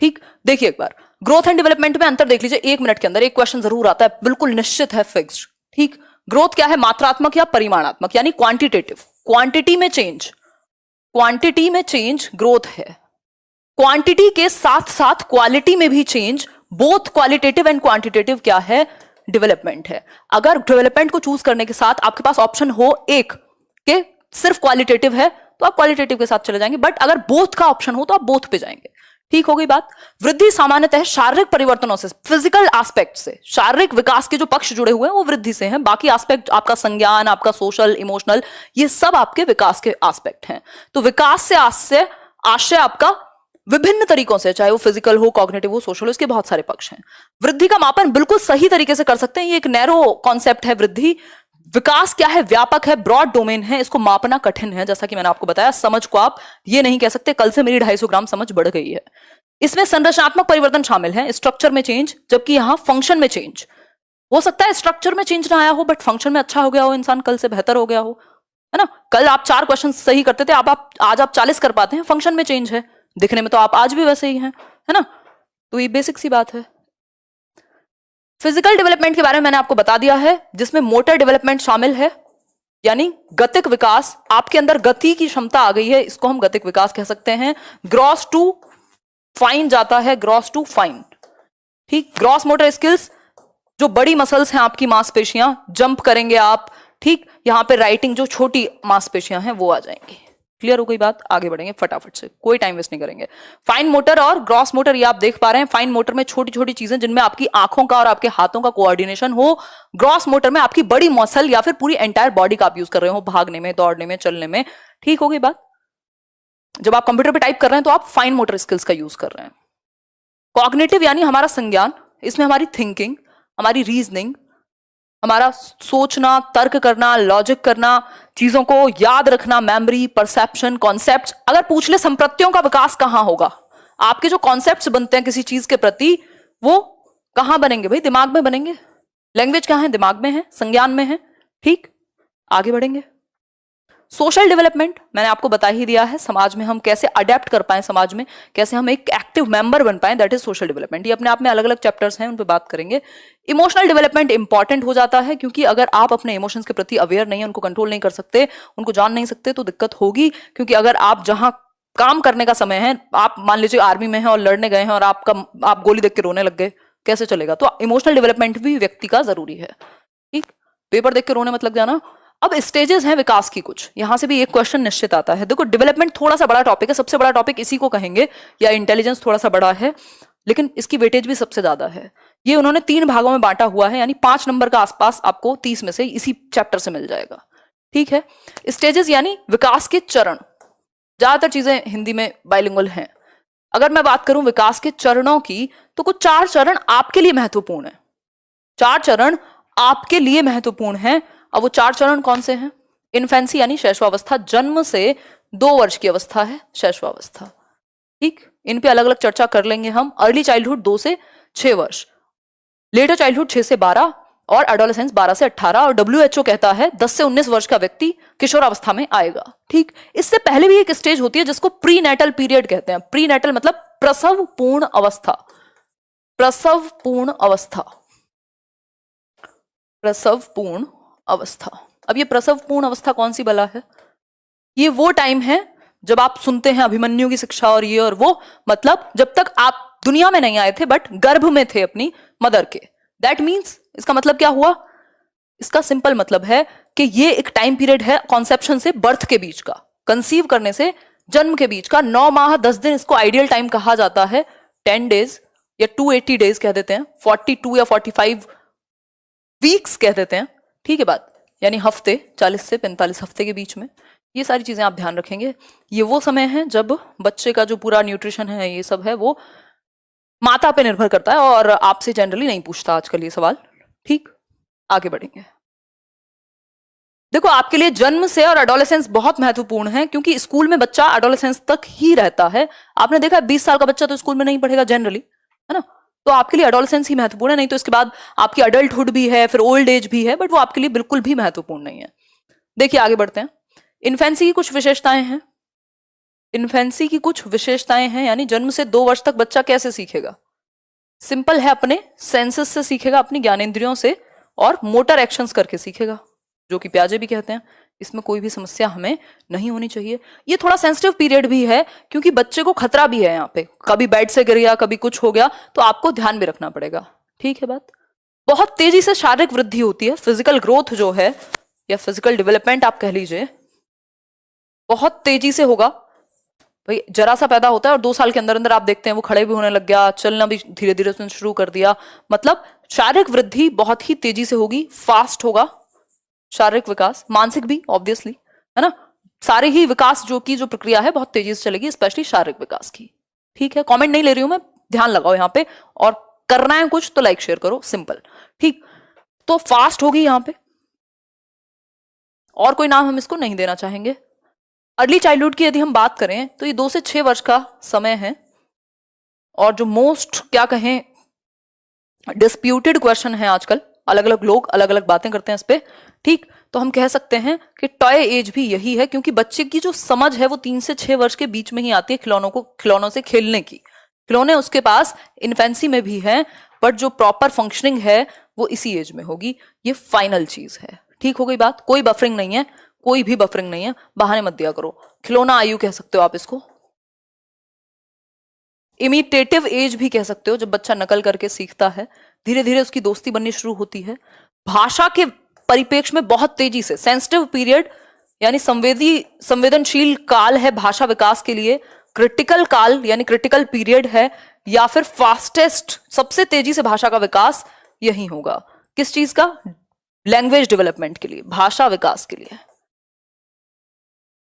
ठीक, देखिए एक बार ग्रोथ एंड डेवलपमेंट में अंतर देख लीजिए, 1 मिनट के अंदर एक क्वेश्चन जरूर आता है, बिल्कुल निश्चित है, फिक्स्ड। ठीक, ग्रोथ क्या है, मात्रात्मक या परिमाणात्मक, यानी क्वांटिटेटिव, क्वांटिटी में चेंज, क्वांटिटी में चेंज ग्रोथ है। क्वांटिटी के साथ साथ क्वालिटी में भी change, both qualitative and quantitative क्या है, डेवलपमेंट है। अगर डेवलपमेंट को चूज करने के साथ आपके पास ऑप्शन हो एक के सिर्फ क्वालिटेटिव है तो आप क्वालिटेटिव के साथ चले जाएंगे, बट अगर बोथ का ऑप्शन हो तो आप बोथ पे जाएंगे। ठीक हो गई बात। वृद्धि सामान्यतः शारीरिक परिवर्तनों से, फिजिकल एस्पेक्ट से, शारीरिक विकास के जो पक्ष जुड़े हुए हैं वो वृद्धि से हैं, बाकी एस्पेक्ट आपका संज्ञान, आपका सोशल, इमोशनल, ये सब आपके विकास के एस्पेक्ट हैं। तो विकास से आशय आपका विभिन्न तरीकों से, चाहे वो फिजिकल हो, कॉग्निटिव हो, सोशल हो, इसके बहुत सारे पक्ष हैं। वृद्धि का मापन बिल्कुल सही तरीके से कर सकते हैं, ये एक नैरो कॉन्सेप्ट है वृद्धि। विकास क्या है, व्यापक है, ब्रॉड डोमेन है, इसको मापना कठिन है। जैसा कि मैंने आपको बताया, समझ को आप ये नहीं कह सकते कल से मेरी 250 ग्राम समझ बढ़ गई है। इसमें संरचनात्मक परिवर्तन शामिल है, स्ट्रक्चर में चेंज, जबकि यहां फंक्शन में चेंज हो सकता है। स्ट्रक्चर में चेंज ना आया हो बट फंक्शन में अच्छा हो गया हो, इंसान कल से बेहतर हो गया हो, है ना। कल आप 4 क्वेश्चन सही करते थे, आज आप 40 कर पाते हैं, फंक्शन में चेंज है। दिखने में तो आप आज भी वैसे ही हैं, है ना। तो ये बेसिक सी बात है। फिजिकल डेवलपमेंट के बारे में मैंने आपको बता दिया है, जिसमें मोटर डेवलपमेंट शामिल है, यानी गतिक विकास, आपके अंदर गति की क्षमता आ गई है, इसको हम गतिक विकास कह सकते हैं। ग्रॉस टू फाइन जाता है, ग्रॉस टू फाइन। ठीक, ग्रॉस मोटर स्किल्स, जो बड़ी मसल्स हैं आपकी मांसपेशियां, जंप करेंगे आप, ठीक, यहां पे राइटिंग, जो छोटी मांसपेशियां हैं वो आ जाएंगी। क्लियर हो गई बात, आगे बढ़ेंगे फटाफट से, कोई टाइम वेस्ट नहीं करेंगे। फाइन मोटर और ग्रॉस मोटर, ये आप देख पा रहे हैं। फाइन मोटर में छोटी छोटी चीजें जिनमें आपकी आंखों का और आपके हाथों का कोऑर्डिनेशन हो। ग्रॉस मोटर में आपकी बड़ी मसल या फिर पूरी एंटायर बॉडी का आप यूज कर रहे हो, भागने में, दौड़ने में, चलने में। ठीक हो गई बात। जब आप कंप्यूटर पे टाइप कर रहे हैं तो आप फाइन मोटर स्किल्स का यूज कर रहे हैं। कॉग्निटिव यानी हमारा संज्ञान, इसमें हमारी थिंकिंग, हमारी रीजनिंग, हमारा सोचना, तर्क करना, लॉजिक करना, चीजों को याद रखना, मेमोरी, परसेप्शन, कॉन्सेप्ट्स। अगर पूछ ले संप्रत्तियों का विकास कहां होगा, आपके जो कॉन्सेप्ट्स बनते हैं किसी चीज के प्रति, वो कहां बनेंगे भाई, दिमाग में बनेंगे। लैंग्वेज कहां है, दिमाग में है, संज्ञान में है। ठीक, आगे बढ़ेंगे। सोशल डेवलपमेंट मैंने आपको बता ही दिया है, समाज में हम कैसे अडेप्ट कर पाए, समाज में कैसे हम एक एक्टिव मेंबर बन पाए, दैट इज सोशल डेवलपमेंट। ये अपने आप में अलग अलग चैप्टर्स हैं, उन पे बात करेंगे। इमोशनल डेवलपमेंट इंपॉर्टेंट हो जाता है, क्योंकि अगर आप अपने इमोशंस के प्रति अवेयर नहीं है, उनको कंट्रोल नहीं कर सकते, उनको जान नहीं सकते, तो दिक्कत होगी। क्योंकि अगर आप जहां काम करने का समय है, आप मान लीजिए आर्मी में हैं और लड़ने गए हैं और आप गोली देख के रोने लग गए, कैसे चलेगा। तो इमोशनल डेवलपमेंट भी व्यक्ति का जरूरी है। ठीक, पेपर देख के रोने मत लग जाना। अब स्टेजेस हैं विकास की कुछ, यहां से भी एक क्वेश्चन निश्चित आता है। देखो, डेवलपमेंट थोड़ा सा बड़ा टॉपिक है, सबसे बड़ा टॉपिक इसी को कहेंगे, या इंटेलिजेंस थोड़ा सा बड़ा है, लेकिन इसकी वेटेज भी सबसे ज्यादा है। ये उन्होंने 3 भागों में बांटा हुआ है, यानी 5 नंबर का आसपास आपको 30 में से इसी चैप्टर से मिल जाएगा। ठीक है, स्टेजेस यानी विकास के चरण, ज्यादातर चीजें हिंदी में बाइलिंगुअल हैं। अगर मैं बात करूं विकास के चरणों की, तो कुछ 4 चरण आपके लिए महत्वपूर्ण है, 4 चरण आपके लिए महत्वपूर्ण है। अब वो 4 चरण कौन से हैं? इन्फेंसी यानी शैशवावस्था, जन्म से 2 वर्ष की अवस्था है शैशवावस्था। ठीक, इन पे अलग अलग चर्चा कर लेंगे हम। अर्ली चाइल्डहुड 2 से 6 वर्ष, लेटर चाइल्डहुड 6 से 12 और एडोलेसेंस 12 से 18, और WHO कहता है 10 से 19 वर्ष का व्यक्ति किशोरावस्था में आएगा। ठीक, इससे पहले भी एक स्टेज होती है जिसको प्री नेटल पीरियड कहते हैं। प्री नेटल मतलब प्रसव पूर्ण अवस्था, प्रसव पूर्ण अवस्था, प्रसव पूर्ण अवस्था। अब ये प्रसव पूर्ण अवस्था कौन सी बला है? ये वो टाइम है जब आप सुनते हैं अभिमन्यु की शिक्षा और ये और वो, मतलब जब तक आप दुनिया में नहीं आए थे बट गर्भ में थे अपनी मदर के। दैट मीन्स, इसका मतलब क्या हुआ? इसका सिंपल मतलब है कि ये एक टाइम पीरियड है कॉन्सेप्शन से बर्थ के बीच का, कंसीव करने से जन्म के बीच का 9 माह 10 दिन, इसको आइडियल टाइम कहा जाता है। 10 डेज या 280 डेज कह देते हैं, 42 या 45 वीक्स कह देते हैं। ठीक है बात, यानी हफ्ते, 40 से 45 हफ्ते के बीच में। ये सारी चीजें आप ध्यान रखेंगे। ये वो समय है जब बच्चे का जो पूरा न्यूट्रिशन है, ये सब है, वो माता पे निर्भर करता है और आपसे जनरली नहीं पूछता आजकल ये सवाल। ठीक, आगे बढ़ेंगे। देखो, आपके लिए जन्म से और एडोलेसेंस बहुत महत्वपूर्ण है, क्योंकि स्कूल में बच्चा एडोलेसेंस तक ही रहता है। आपने देखा 20 साल का बच्चा तो स्कूल में नहीं पढ़ेगा जनरली, है ना। तो आपके लिए एडोलेसेंस ही महत्वपूर्ण है, नहीं तो इसके बाद आपकी अडल्टहुड भी है, फिर ओल्ड एज भी है, बट वो आपके लिए बिल्कुल भी महत्वपूर्ण नहीं है। देखिए आगे बढ़ते हैं। इन्फेंसी की कुछ विशेषताएं हैं। इन्फेंसी की कुछ विशेषताएं हैं, यानी जन्म से 2 वर्ष तक बच्चा कैसे सीखेगा? सिंपल है, अपने सेंसेस से सीखेगा, अपनी ज्ञानेंद्रियों से, और मोटर एक्शंस करके सीखेगा, जो कि प्याजे भी कहते हैं। इसमें कोई भी समस्या हमें नहीं होनी चाहिए। ये थोड़ा सेंसिटिव पीरियड भी है, क्योंकि बच्चे को खतरा भी है यहाँ पे, कभी बेड से गिर गया, कभी कुछ हो गया, तो आपको ध्यान भी रखना पड़ेगा। ठीक है बात। बहुत तेजी से शारीरिक वृद्धि होती है, फिजिकल ग्रोथ जो है या फिजिकल डेवलपमेंट आप कह लीजिए, बहुत तेजी से होगा। भाई जरा सा पैदा होता है और 2 साल के अंदर अंदर आप देखते हैं वो खड़े भी होने लग गया, चलना भी धीरे धीरे उसने शुरू कर दिया। मतलब शारीरिक वृद्धि बहुत ही तेजी से होगी, फास्ट होगा शारीरिक विकास, मानसिक भी ऑब्वियसली, है ना। सारे ही विकास जो प्रक्रिया है बहुत तेजी से चलेगी, स्पेशली शारीरिक विकास की। ठीक है, कमेंट नहीं ले रही हूं मैं, ध्यान लगाओ यहाँ पे, और करना है कुछ तो लाइक शेयर करो, सिंपल। ठीक, तो फास्ट होगी यहाँ पे, और कोई नाम हम इसको नहीं देना चाहेंगे। अर्ली चाइल्डहुड की यदि हम बात करें तो ये 2 से 6 वर्ष का समय है, और जो मोस्ट क्या कहें डिस्प्यूटेड क्वेश्चन है आजकल, अलग अलग लोग अलग अलग बातें करते हैं इस पे। ठीक, तो हम कह सकते हैं कि टॉय एज भी यही है, क्योंकि बच्चे की जो समझ है वो 3 से 6 वर्ष के बीच में ही आती है खिलौनों से खेलने की। खिलौने उसके पास इन्फेंसी में भी है, बट जो प्रॉपर फंक्शनिंग है वो इसी एज में होगी। ये फाइनल चीज है। ठीक हो गई बात, कोई बफरिंग नहीं है, कोई भी बफरिंग नहीं है, बहाने मत दिया करो। खिलौना आयु कह सकते हो आप इसको, इमिटेटिव एज भी कह सकते हो, जब बच्चा नकल करके सीखता है, धीरे धीरे उसकी दोस्ती बननी शुरू होती है। भाषा के परिप्रेक्ष्य में बहुत तेजी से, सेंसिटिव पीरियड यानी संवेदनशील काल है भाषा विकास के लिए, क्रिटिकल काल यानी क्रिटिकल पीरियड है, या फिर फास्टेस्ट सबसे तेजी से भाषा का विकास यही होगा। किस चीज का? लैंग्वेज डेवलपमेंट के लिए, भाषा विकास के लिए।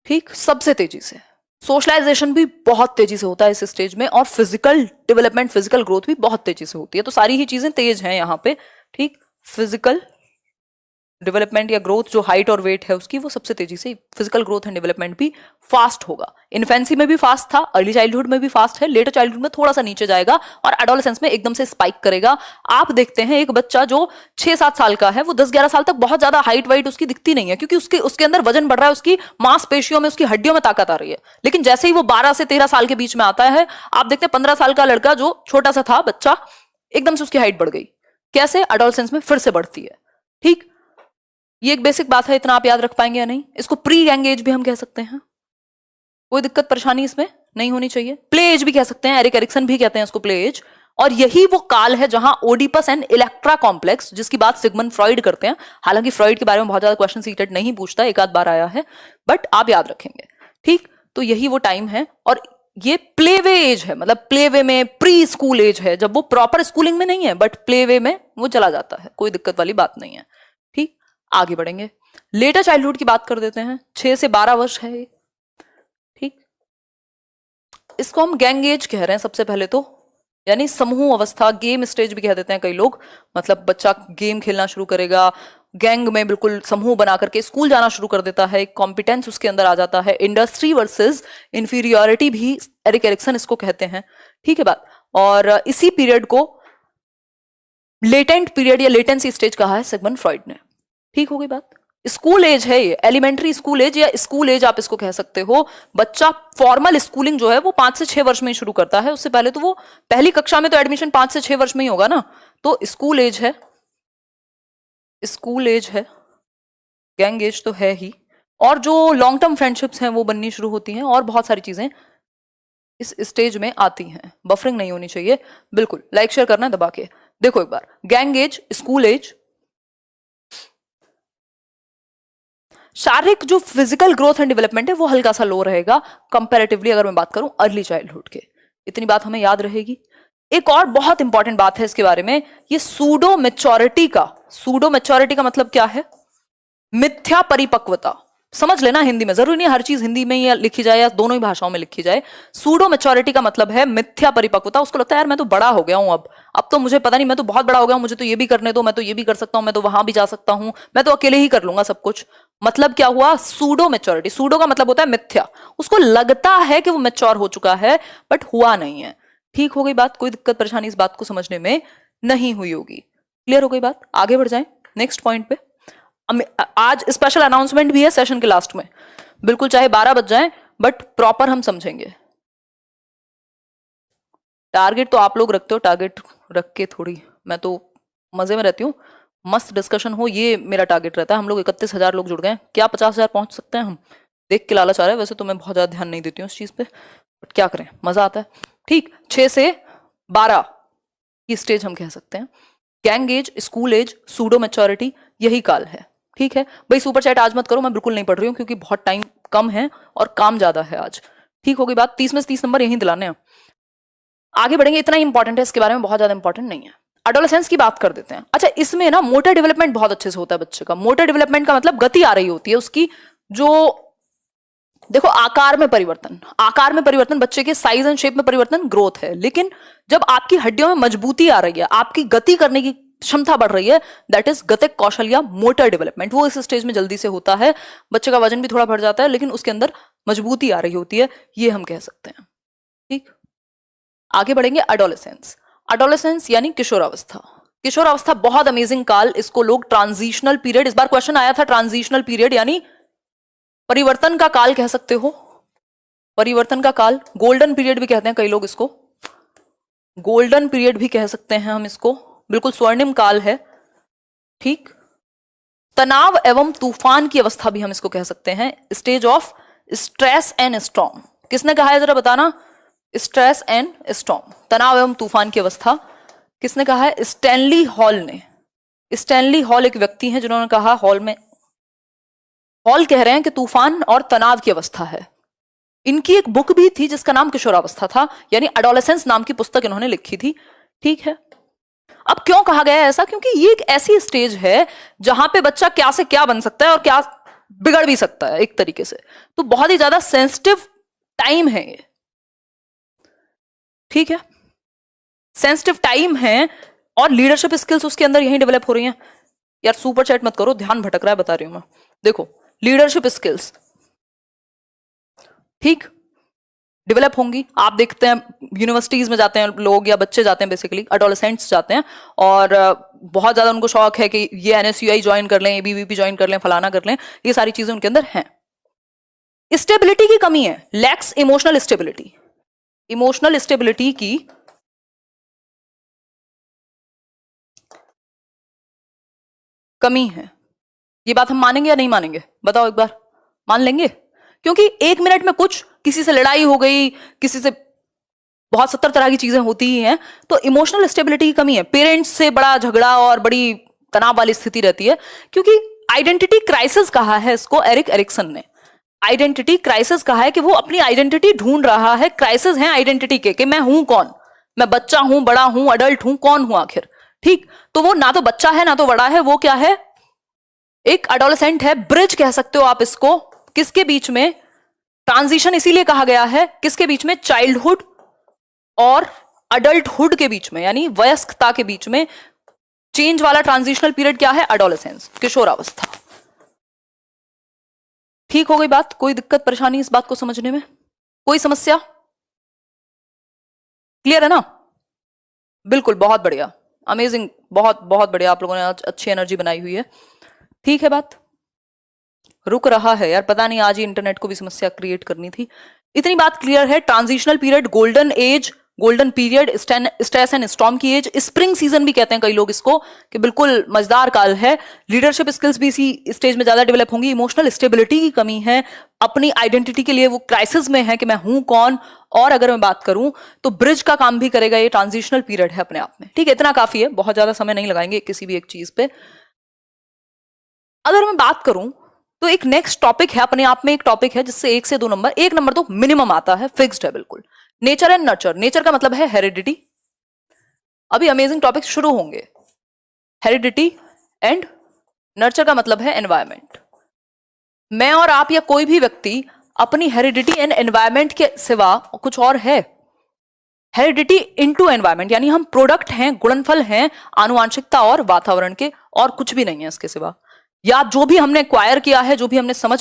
ठीक, सबसे तेजी से। सोशलाइजेशन भी बहुत तेजी से होता है इस स्टेज में, और फिजिकल डेवलपमेंट, फिजिकल ग्रोथ भी बहुत तेजी से होती है। तो सारी ही चीजें तेज हैं यहाँ पे। ठीक, फिजिकल डेवलपमेंट या ग्रोथ, जो हाइट और वेट है उसकी, वो सबसे तेजी से, फिजिकल ग्रोथ एंड डेवलपमेंट भी फास्ट होगा। इन्फेंसी में भी फास्ट था, अर्ली चाइल्डहुड में भी फास्ट है, लेटर चाइल्डहुड में थोड़ा सा नीचे जाएगा, और एडोलेसेंस में एकदम से स्पाइक करेगा। आप देखते हैं एक बच्चा जो 6-7 साल का है, वो 10-11 साल तक बहुत ज्यादा हाइट वाइट उसकी दिखती नहीं है, क्योंकि उसके अंदर वजन बढ़ रहा है, उसकी मांसपेशियों में, उसकी हड्डियों में ताकत आ रही है। लेकिन जैसे ही वो 12 से 13 साल के बीच में आता है, आप देखते हैं 15 साल का लड़का जो छोटा सा था बच्चा, एकदम से उसकी हाइट बढ़ गई। कैसे? एडोलेसेंस में फिर से बढ़ती है। ठीक, ये एक बेसिक बात है, इतना आप याद रख पाएंगे या नहीं? इसको प्री गैंग एज भी हम कह सकते हैं, कोई दिक्कत परेशानी इसमें नहीं होनी चाहिए। प्ले एज भी कह सकते हैं, एरिक एरिक्सन भी कहते हैं इसको प्ले एज। और यही वो काल है जहां ओडिपस एंड इलेक्ट्रा कॉम्प्लेक्स, जिसकी बात सिगमंड फ्रॉइड करते हैं, हालांकि फ्रॉइड के बारे में बहुत ज्यादा क्वेश्चन सीटेट नहीं पूछता, एक आध बार आया है, बट आप याद रखेंगे। ठीक, तो यही वो टाइम है, और ये प्लेवे एज है, मतलब प्लेवे में प्री स्कूल एज है, जब वो प्रॉपर स्कूलिंग में नहीं है, बट प्लेवे में वो चला जाता है, कोई दिक्कत वाली बात नहीं है। ठीक, आगे बढ़ेंगे, लेटर चाइल्डहुड की बात कर देते हैं। 6 से 12 वर्ष है ये। ठीक, इसको हम गैंग एज कह रहे हैं सबसे पहले तो, यानी समूह अवस्था, गेम स्टेज भी कह देते हैं कई लोग। मतलब बच्चा गेम खेलना शुरू करेगा, गैंग में बिल्कुल समूह बना करके स्कूल जाना शुरू कर देता है, कॉम्पिटेंस उसके अंदर आ जाता है। इंडस्ट्री वर्सेस इंफीरियोरिटी भी एरिक एरिक्सन इसको कहते हैं। ठीक है बात, और इसी पीरियड को लेटेंट पीरियड या लेटेंसी स्टेज कहा है सिगमंड फ्रॉइड ने। ठीक हो गई बात। स्कूल एज है ये, एलिमेंट्री स्कूल एज या स्कूल एज आप इसको कह सकते हो। बच्चा फॉर्मल स्कूलिंग जो है वो 5 से 6 वर्ष में ही शुरू करता है, उससे पहले तो वो पहली कक्षा में तो एडमिशन 5 से 6 वर्ष में ही होगा ना, तो स्कूल एज है, स्कूल एज है, गैंग एज तो है ही। और जो लॉन्ग टर्म फ्रेंडशिप्स हैं वो बननी शुरू होती हैं, और बहुत सारी चीजें इस स्टेज में आती हैं। बफरिंग नहीं होनी चाहिए, बिल्कुल लाइक शेयर करना है दबा के। देखो एक बार, गैंग एज, स्कूल एज, शारीरिक जो फिजिकल ग्रोथ एंड डेवलपमेंट है वो हल्का सा लो रहेगा कंपैरेटिवली, अगर मैं बात करूं अर्ली चाइल्डहुड के। इतनी बात हमें याद रहेगी। एक और बहुत इंपॉर्टेंट बात है इसके बारे में, ये सूडो मैच्योरिटी का मतलब क्या है? मिथ्या परिपक्वता। समझ लेना, हिंदी में, जरूरी नहीं हर चीज हिंदी में ही लिखी जाए या दोनों ही भाषाओं में लिखी जाए। सूडो मैच्योरिटी का मतलब है मिथ्या परिपक्वता। उसको लगता है यार मैं तो बड़ा हो गया हूं, अब तो मुझे पता नहीं, मैं तो बहुत बड़ा हो गया हूं, मुझे तो ये भी करने दो, मैं तो ये भी कर सकता हूं, मैं तो वहां भी जा सकता हूं, मैं तो अकेले ही कर लूंगा सब कुछ। मतलब क्या हुआ? Pseudo maturity. सूडो का मतलब होता है मिथ्या। उसको लगता है कि वो मैच्योर हो चुका है, बट हुआ नहीं है। ठीक हो गई बात, कोई दिक्कत परेशानी इस बात को समझने में नहीं हुई होगी। क्लियर हो गई बात? आगे बढ़ जाएं नेक्स्ट पॉइंट पे। आज स्पेशल अनाउंसमेंट भी है सेशन के लास्ट में, बिल्कुल चाहे 12 बज जाए, बट प्रॉपर हम समझेंगे। टारगेट तो आप लोग रखते हो, टारगेट रख के थोड़ी, मैं तो मजे में रहती हूँ, मस्त डिस्कशन हो, ये मेरा टारगेट रहता है। हम लोग 31,000 लोग जुड़ गए, क्या 50,000 पहुंच सकते हैं हम? देख के लालच आ रहा है, वैसे तो मैं बहुत ज्यादा ध्यान नहीं देती हूँ इस चीज पे, बट क्या करें, मजा आता है। ठीक, 6 से 12 की स्टेज हम कह सकते हैं। Gang age, school age, pseudo maturity, यही काल है। ठीक है भाई, सुपर चैट आज मत करो, मैं बिल्कुल नहीं पढ़ रही हूँ क्योंकि बहुत टाइम कम है और काम ज्यादा है आज। ठीक हो गई बात, 30 में से 30 नंबर यहीं दिलाने हैं। आगे बढ़ेंगे, इतना ही इंपॉर्टेंट है, इसके बारे में बहुत ज्यादा इंपॉर्टेंट नहीं है। एडोलेसेंस की बात कर देते हैं। अच्छा, इसमें ना मोटर डेवलपमेंट बहुत अच्छे से होता है बच्चे का। मोटर डेवलपमेंट का मतलब गति आ रही होती है उसकी, जो देखो आकार में परिवर्तन, आकार में परिवर्तन, बच्चे के साइज एंड शेप में परिवर्तन ग्रोथ है। लेकिन जब आपकी हड्डियों में मजबूती आ रही है, आपकी गति करने की क्षमता बढ़ रही है, दैट इज गतिक कौशल या मोटर डेवलपमेंट। वो इस स्टेज में जल्दी से होता है। बच्चे का वजन भी थोड़ा बढ़ जाता है, लेकिन उसके अंदर मजबूती आ रही होती है, ये हम कह सकते हैं। ठीक, आगे बढ़ेंगे। एडोलेसेंस, एडोलेसेंस यानी किशोरावस्था। किशोरावस्था बहुत अमेजिंग काल, इसको लोग ट्रांजिशनल पीरियड, इस बार क्वेश्चन आया था, ट्रांजिशनल पीरियड यानी परिवर्तन का काल कह सकते हो, परिवर्तन का काल, गोल्डन पीरियड भी कहते हैं कई लोग इसको, गोल्डन पीरियड भी कह सकते हैं हम इसको, बिल्कुल स्वर्णिम काल है। ठीक, तनाव एवं तूफान की अवस्था भी हम इसको कह सकते हैं, stage of stress and storm. किसने कहा है जरा बताना? स्ट्रेस एंड स्टॉर्म, तनाव एवं तूफान की अवस्था, किसने कहा है? स्टैनली हॉल ने। स्टैनली हॉल एक व्यक्ति हैं जिन्होंने कहा, हॉल में, हॉल कह रहे हैं कि तूफान और तनाव की अवस्था है। इनकी एक बुक भी थी जिसका नाम किशोरावस्था था, यानी एडोलेसेंस नाम की पुस्तक इन्होंने लिखी थी। ठीक है, अब क्यों कहा गया है ऐसा? क्योंकि ये एक ऐसी स्टेज है जहां पे बच्चा क्या से क्या बन सकता है और क्या बिगड़ भी सकता है एक तरीके से, तो बहुत ही ज्यादा सेंसिटिव टाइम है ये। ठीक है, सेंसिटिव टाइम है और लीडरशिप स्किल्स उसके अंदर यही डेवलप हो रही हैं। यार सुपर चैट मत करो, ध्यान भटक रहा है, बता रही हूं मैं। देखो, लीडरशिप स्किल्स ठीक डेवलप होंगी। आप देखते हैं यूनिवर्सिटीज में जाते हैं लोग, या बच्चे जाते हैं, बेसिकली एडोलेसेंट्स जाते हैं, और बहुत ज्यादा उनको शौक है कि ये एनएसयूआई ज्वाइन कर लें, एबीवीपी ज्वाइन कर लें, फलाना कर लें, ये सारी चीजें उनके अंदर हैं। स्टेबिलिटी की कमी है, lakhs emotional stability, emotional stability की कमी है। ये बात हम मानेंगे या नहीं मानेंगे? बताओ एक बार, मान लेंगे? क्योंकि 1 मिनट में कुछ, किसी से लड़ाई हो गई, किसी से बहुत 70 तरह की चीजें होती ही हैं, तो इमोशनल स्टेबिलिटी की कमी है। पेरेंट्स से बड़ा झगड़ा और बड़ी तनाव वाली स्थिति रहती है, क्योंकि आइडेंटिटी क्राइसिस कहा है इसको एरिक एरिक्सन ने। आइडेंटिटी क्राइसिस कहा है कि वो अपनी आइडेंटिटी ढूंढ रहा है। क्राइसिस है आइडेंटिटी के, कि मैं हूं कौन, मैं बच्चा हूं, बड़ा हूं, अडल्ट हूं, कौन हूं आखिर। ठीक, तो वो ना तो बच्चा है ना तो बड़ा है, वो क्या है? एक एडोलेसेंट है, ब्रिज कह सकते हो आप इसको। किसके बीच में? ट्रांजिशन इसीलिए कहा गया है, किसके बीच में? चाइल्डहुड और अडल्टहुड के बीच में, यानी वयस्कता के बीच में चेंज वाला ट्रांजिशनल पीरियड क्या है? एडोलेसेंस, किशोरावस्था। ठीक हो गई बात? कोई दिक्कत परेशानी इस बात को समझने में? कोई समस्या? क्लियर है ना? बिल्कुल, बहुत बढ़िया, अमेजिंग, बहुत बहुत बढ़िया, आप लोगों ने आज अच्छी एनर्जी बनाई हुई है। ठीक है बात, रुक रहा है यार, पता नहीं आज ही इंटरनेट को भी समस्या क्रिएट करनी थी। इतनी बात क्लियर है। Transitional period, golden age, golden period, stress and storm की एज, स्प्रिंग सीजन भी कहते हैं कई लोग इसको, कि बिल्कुल मजेदार काल है। लीडरशिप स्किल्स भी इसी स्टेज में ज्यादा डेवलप होंगी। इमोशनल स्टेबिलिटी की कमी है, अपनी आइडेंटिटी के लिए वो क्राइसिस में है कि मैं हूं कौन। और अगर मैं बात करूं तो ब्रिज का काम भी करेगा, ये ट्रांजिशनल पीरियड है अपने आप में। ठीक है, इतना काफी है, बहुत ज्यादा समय नहीं लगाएंगे किसी भी एक चीज पे। अगर मैं बात करूं तो एक नेक्स्ट टॉपिक है, अपने आप में एक टॉपिक है जिससे 1 से 2 नंबर, 1 नंबर तो मिनिमम आता है, फिक्स्ड है बिल्कुल। Nature and nurture. नेचर का मतलब है हेरिडिटी। अभी अमेजिंग टॉपिक शुरू होंगे। हेरिडिटी एंड नर्चर का मतलब है एनवायरमेंट। मैं और आप या कोई भी व्यक्ति अपनी हेरिडिटी एंड एनवायरमेंट के सिवा कुछ और है? हेरिडिटी इनटू एनवायरमेंट, यानी हम प्रोडक्ट हैं, गुणनफल हैं आनुवांशिकता और वातावरण के, और कुछ भी नहीं है इसके सिवा। या जो भी हमने एक्वायर किया है, जो भी हमने समझ